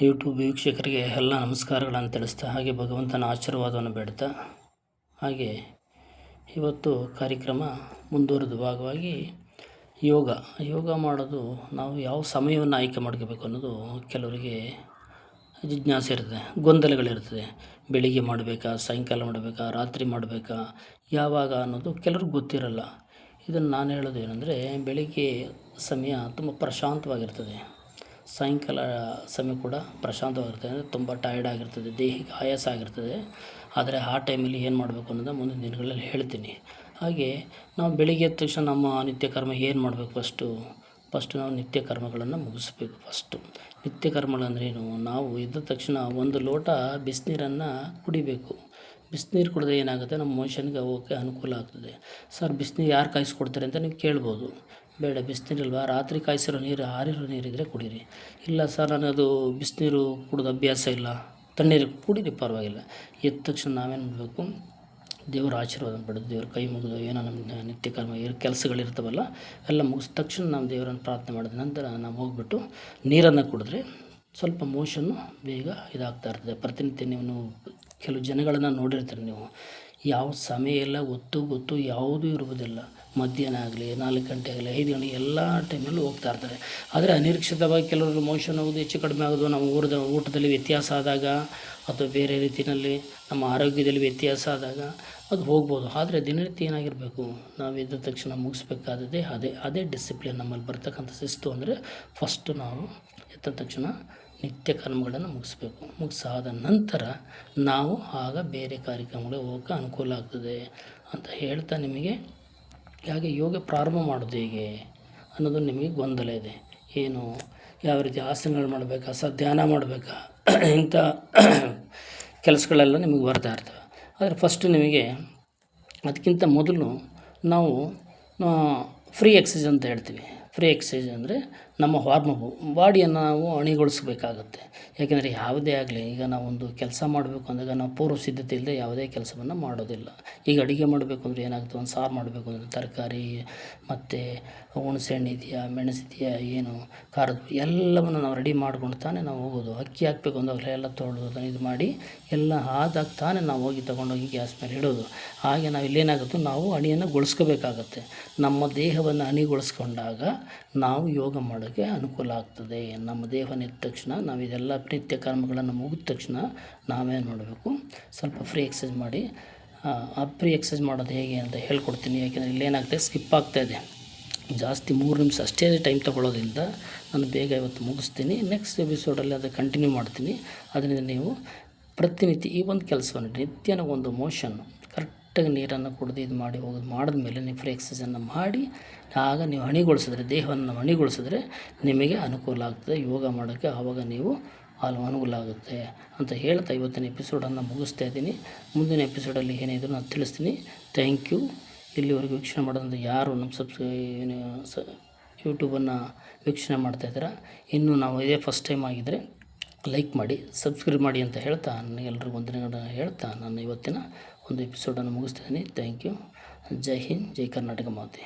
YouTube ವೀಕ್ಷಕರಿಗೆ ಎಲ್ಲ ನಮಸ್ಕಾರಗಳನ್ನು ತಿಳಿಸ್ತಾ ಹಾಗೆ ಭಗವಂತನ ಆಶೀರ್ವಾದವನ್ನು ಬೇಡ್ತಾ ಹಾಗೆ ಇವತ್ತು ಕಾರ್ಯಕ್ರಮ ಮುಂದುವರೆದ ಭಾಗವಾಗಿ ಯೋಗ ಮಾಡೋದು ನಾವು ಯಾವ ಸಮಯವನ್ನು ಆಯ್ಕೆ ಮಾಡ್ಕೋಬೇಕು ಅನ್ನೋದು ಕೆಲವರಿಗೆ ಜಿಜ್ಞಾಸೆ ಇರ್ತದೆ, ಗೊಂದಲಗಳಿರ್ತದೆ. ಬೆಳಿಗ್ಗೆ ಮಾಡಬೇಕಾ, ಸಾಯಂಕಾಲ ಮಾಡಬೇಕಾ, ರಾತ್ರಿ ಮಾಡಬೇಕಾ, ಯಾವಾಗ ಅನ್ನೋದು ಕೆಲವ್ರಿಗೆ ಗೊತ್ತಿರಲ್ಲ. ಇದನ್ನು ನಾನು ಹೇಳೋದು ಏನಂದರೆ, ಬೆಳಿಗ್ಗೆ ಸಮಯ ತುಂಬ ಪ್ರಶಾಂತವಾಗಿರ್ತದೆ, ಸಾಯಂಕಾಲ ಸಮಯ ಕೂಡ ಪ್ರಶಾಂತವಾಗಿರ್ತದೆ. ಅಂದರೆ ತುಂಬ ಟಯರ್ಡ್ ಆಗಿರ್ತದೆ, ದೇಹಕ್ಕೆ ಆಯಾಸ ಆಗಿರ್ತದೆ. ಆದರೆ ಆ ಟೈಮಲ್ಲಿ ಏನು ಮಾಡಬೇಕು ಅನ್ನೋದು ಮುಂದಿನ ದಿನಗಳಲ್ಲಿ ಹೇಳ್ತೀನಿ. ಹಾಗೆ ನಾವು ಬೆಳಿಗ್ಗೆ ಎದ್ದ ತಕ್ಷಣ ನಮ್ಮ ನಿತ್ಯ ಕರ್ಮ ಏನು ಮಾಡಬೇಕು? ಫಸ್ಟು ನಾವು ನಿತ್ಯ ಕರ್ಮಗಳನ್ನು ಮುಗಿಸ್ಬೇಕು. ನಿತ್ಯ ಕರ್ಮಗಳಂದ್ರೇನು? ನಾವು ಎದ್ದ ತಕ್ಷಣ ಒಂದು ಲೋಟ ಬಿಸಿನೀರನ್ನು ಕುಡಿಬೇಕು. ಬಿಸಿನೀರು ಕುಡಿದ್ರೆ ಏನಾಗುತ್ತೆ, ನಮ್ಮ ಮೋಷನ್ಗೆ ಹೋಗೋಕ್ಕೆ ಅನುಕೂಲ ಆಗ್ತದೆ. ಸರ್, ಬಿಸಿನೀರು ಯಾರು ಕಾಯಿಸ್ಕೊಡ್ತಾರೆ ಅಂತ ನೀವು ಕೇಳ್ಬೋದು. ಬೇಡ, ಬಿಸಿನೀರಿಲ್ವಾ, ರಾತ್ರಿ ಕಾಯಿಸಿರೋ ನೀರು, ಆರಿರೋ ನೀರಿದ್ದರೆ ಕುಡೀರಿ. ಇಲ್ಲ ಸರ್, ನನಗದು ಬಿಸಿನೀರು ಕುಡಿದು ಅಭ್ಯಾಸ ಇಲ್ಲ, ತಣ್ಣೀರು ಕುಡೀರಿ, ಪರವಾಗಿಲ್ಲ. ಎದ್ದ ತಕ್ಷಣ ನಾವೇನು ಮಾಡಬೇಕು? ದೇವರ ಆಶೀರ್ವಾದ ಪಡೆದು, ದೇವ್ರ ಕೈ ಮುಗಿದು ಏನೋ ನಮ್ಮ ನಿತ್ಯ ಕರ್ಮ ಕೆಲಸಗಳಿರ್ತಾವಲ್ಲ ಎಲ್ಲ ಮುಗಿದ ತಕ್ಷಣ ನಾವು ದೇವರನ್ನು ಪ್ರಾರ್ಥನೆ ಮಾಡಿದ ನಂತರ ನಾವು ಹೋಗ್ಬಿಟ್ಟು ನೀರನ್ನು ಕುಡಿದ್ರೆ ಸ್ವಲ್ಪ ಮೋಷನ್ನು ಬೇಗ ಇದಾಗ್ತಾ ಇರ್ತದೆ. ಪ್ರತಿನಿತ್ಯ ನೀವು ಕೆಲವು ಜನಗಳನ್ನು ನೋಡಿರ್ತೀರಿ. ನೀವು ಯಾವ ಸಮಯ ಎಲ್ಲ ಗೊತ್ತು ಯಾವುದೂ ಇರುವುದಿಲ್ಲ. ಮಧ್ಯಾಹ್ನ ಆಗಲಿ, 4 ಗಂಟೆ ಆಗಲಿ, 5 ಗಂಟೆ ಎಲ್ಲ ಟೈಮಲ್ಲೂ ಹೋಗ್ತಾ ಇರ್ತಾರೆ. ಆದರೆ ಅನಿರೀಕ್ಷಿತವಾಗಿ ಕೆಲವರು ಮೋಷನ್ ಆಗೋದು, ಹೆಚ್ಚು ಕಡಿಮೆ ಆಗೋದು, ನಮ್ಮ ಊಟದಲ್ಲಿ ವ್ಯತ್ಯಾಸ ಆದಾಗ ಅಥವಾ ಬೇರೆ ರೀತಿಯಲ್ಲಿ ನಮ್ಮ ಆರೋಗ್ಯದಲ್ಲಿ ವ್ಯತ್ಯಾಸ ಆದಾಗ ಅದು ಹೋಗ್ಬೋದು. ಆದರೆ ದಿನನಿತ್ಯ ಏನಾಗಿರಬೇಕು, ನಾವು ಎದ್ದ ತಕ್ಷಣ ಮುಗಿಸ್ಬೇಕಾದದ್ದೇ ಅದೇ ಡಿಸಿಪ್ಲಿನ್. ನಮ್ಮಲ್ಲಿ ಬರ್ತಕ್ಕಂಥ ಶಿಸ್ತು ಅಂದರೆ ಫಸ್ಟು ನಾವು ಎದ್ದ ತಕ್ಷಣ ನಿತ್ಯ ಕರ್ಮಗಳನ್ನು ಮುಗಿಸ್ಬೇಕು. ಮುಗಿಸಾದ ನಂತರ ನಾವು ಆಗ ಬೇರೆ ಕಾರ್ಯಕ್ರಮಗಳಿಗೆ ಹೋಗೋಕ್ಕೆ ಅನುಕೂಲ ಆಗ್ತದೆ ಅಂತ ಹೇಳ್ತಾ, ನಿಮಗೆ ಹಾಗೆ ಯೋಗ ಪ್ರಾರಂಭ ಮಾಡೋದು ಹೇಗೆ ಅನ್ನೋದು ನಿಮಗೆ ಗೊಂದಲ ಇದೆ. ಏನು, ಯಾವ ರೀತಿ ಆಸನಗಳು ಮಾಡಬೇಕಾ, ಧ್ಯಾನ ಮಾಡಬೇಕಾ, ಇಂಥ ಕೆಲಸಗಳೆಲ್ಲ ನಿಮಗೆ ಬರ್ತಾ ಇರ್ತವೆ. ಆದರೆ ಫಸ್ಟು ನಿಮಗೆ ಅದಕ್ಕಿಂತ ಮೊದಲು ನಾವು ಫ್ರೀ ಎಕ್ಸಸೈಸ್ ಅಂತ ಹೇಳ್ತೀವಿ. ಫ್ರೀ ಎಕ್ಸಸೈಸ್ ಅಂದರೆ ನಮ್ಮ ಬಾಡಿಯನ್ನು ನಾವು ಅಣಿಗೊಳಿಸಬೇಕಾಗತ್ತೆ. ಯಾಕೆಂದರೆ ಯಾವುದೇ ಆಗಲಿ, ಈಗ ನಾವೊಂದು ಕೆಲಸ ಮಾಡಬೇಕು ಅಂದಾಗ ನಾವು ಪೂರ್ವ ಸಿದ್ಧತೆ ಇಲ್ಲದೆ ಯಾವುದೇ ಕೆಲಸವನ್ನು ಮಾಡೋದಿಲ್ಲ. ಈಗ ಅಡುಗೆ ಮಾಡಬೇಕು ಅಂದರೆ ಏನಾಗುತ್ತೆ, ಒಂದು ಸಾರು ಮಾಡಬೇಕು ಅಂದರೆ ತರಕಾರಿ ಮತ್ತು ಹುಣಸೆಹಣ್ಣು ಇದೆಯಾ, ಮೆಣಸಿದೆಯಾ, ಏನು ಖಾರದ ಎಲ್ಲವನ್ನು ನಾವು ರೆಡಿ ಮಾಡ್ಕೊಂಡು ತಾನೇ ನಾವು ಹೋಗೋದು. ಅಕ್ಕಿ ಹಾಕಬೇಕು ಅಂದಾಗಲೇ ಎಲ್ಲ ತೊಳೆದು ಇದು ಮಾಡಿ ಎಲ್ಲ ಆದಾಗ ತಾನೇ ನಾವು ಹೋಗಿ ತೊಗೊಂಡೋಗಿ ಗ್ಯಾಸ್ ಮೇಲೆ ಇಡೋದು. ಹಾಗೆ ನಾವು ಇಲ್ಲೇನಾಗುತ್ತೆ, ನಾವು ಅಣಿಯನ್ನು ಗೊಳಿಸ್ಕೋಬೇಕಾಗತ್ತೆ. ನಮ್ಮ ದೇಹವನ್ನು ಅಣಿಗೊಳಿಸ್ಕೊಂಡಾಗ ನಾವು ಯೋಗ ಮಾಡೋಕ್ಕೆ ಅನುಕೂಲ ಆಗ್ತದೆ. ನಮ್ಮ ದೇಹವನ್ನು ಎದ್ದ ತಕ್ಷಣ ನಾವು ಇದೆಲ್ಲ ನಿತ್ಯ ಕರ್ಮಗಳನ್ನು ಮುಗಿದ ತಕ್ಷಣ ನಾವೇನು ಮಾಡಬೇಕು, ಸ್ವಲ್ಪ ಫ್ರೀ ಎಕ್ಸಸೈಸ್ ಮಾಡಿ. ಫ್ರೀ ಎಕ್ಸಸೈಸ್ ಮಾಡೋದು ಹೇಗೆ ಅಂತ ಹೇಳ್ಕೊಡ್ತೀನಿ. ಯಾಕೆಂದರೆ ಇಲ್ಲೇನಾಗ್ತದೆ, ಸ್ಕಿಪ್ ಆಗ್ತಾಯಿದೆ ಜಾಸ್ತಿ. 3 ನಿಮಿಷ ಅಷ್ಟೇ ಟೈಮ್ ತೊಗೊಳ್ಳೋದ್ರಿಂದ ನಾನು ಬೇಗ ಇವತ್ತು ಮುಗಿಸ್ತೀನಿ. ನೆಕ್ಸ್ಟ್ ಎಪಿಸೋಡಲ್ಲಿ ಅದು ಕಂಟಿನ್ಯೂ ಮಾಡ್ತೀನಿ. ಅದರಿಂದ ನೀವು ಪ್ರತಿನಿತ್ಯ ಈ ಒಂದು ಕೆಲಸವನ್ನು ನಿತ್ಯನ ಒಂದು ಮೋಷನ್ನು ಕರೆಕ್ಟಾಗಿ ನೀರನ್ನು ಕುಡಿದು ಇದು ಮಾಡಿ ಮಾಡಿದ್ಮೇಲೆ ನೀವು ಫ್ರೀ ಎಕ್ಸಸೈಸನ್ನು ಮಾಡಿ ಆಗ ನೀವು ಅಣಿಗೊಳಿಸಿದ್ರೆ, ದೇಹವನ್ನು ಅಣಿಗೊಳಿಸಿದ್ರೆ ನಿಮಗೆ ಅನುಕೂಲ ಆಗ್ತದೆ ಯೋಗ ಮಾಡೋಕ್ಕೆ. ಆವಾಗ ನೀವು ಅನುಕೂಲ ಆಗುತ್ತೆ ಅಂತ ಹೇಳ್ತಾ ಇವತ್ತಿನ ಎಪಿಸೋಡನ್ನು ಮುಗಿಸ್ತಾ ಇದ್ದೀನಿ. ಮುಂದಿನ ಎಪಿಸೋಡಲ್ಲಿ ಏನಿದ್ರು ನಾನು ತಿಳಿಸ್ತೀನಿ. Thank you. ಇಲ್ಲಿವರೆಗೂ ವೀಕ್ಷಣೆ ಮಾಡೋದಂತ ಯಾರು ನಮ್ಮ ಯೂಟ್ಯೂಬನ್ನು ವೀಕ್ಷಣೆ ಮಾಡ್ತಾಯಿದ್ದೀರಾ, ಇನ್ನೂ ನಾವು ಇದೇ ಫಸ್ಟ್ ಟೈಮ್ ಆಗಿದ್ದರೆ ಲೈಕ್ ಮಾಡಿ, ಸಬ್ಸ್ಕ್ರೈಬ್ ಮಾಡಿ ಅಂತ ಹೇಳ್ತಾ, ನನಗೆಲ್ಲರಿಗೂ ವಂದನೆಗಳನ್ನು ಹೇಳ್ತಾ ನಾನು ಇವತ್ತಿನ ಒಂದು ಎಪಿಸೋಡನ್ನು ಮುಗಿಸ್ತಿದ್ದೀನಿ. Thank you. ಜೈ ಹಿಂದ್, ಜೈ ಕರ್ನಾಟಕ ಮಾತೆ.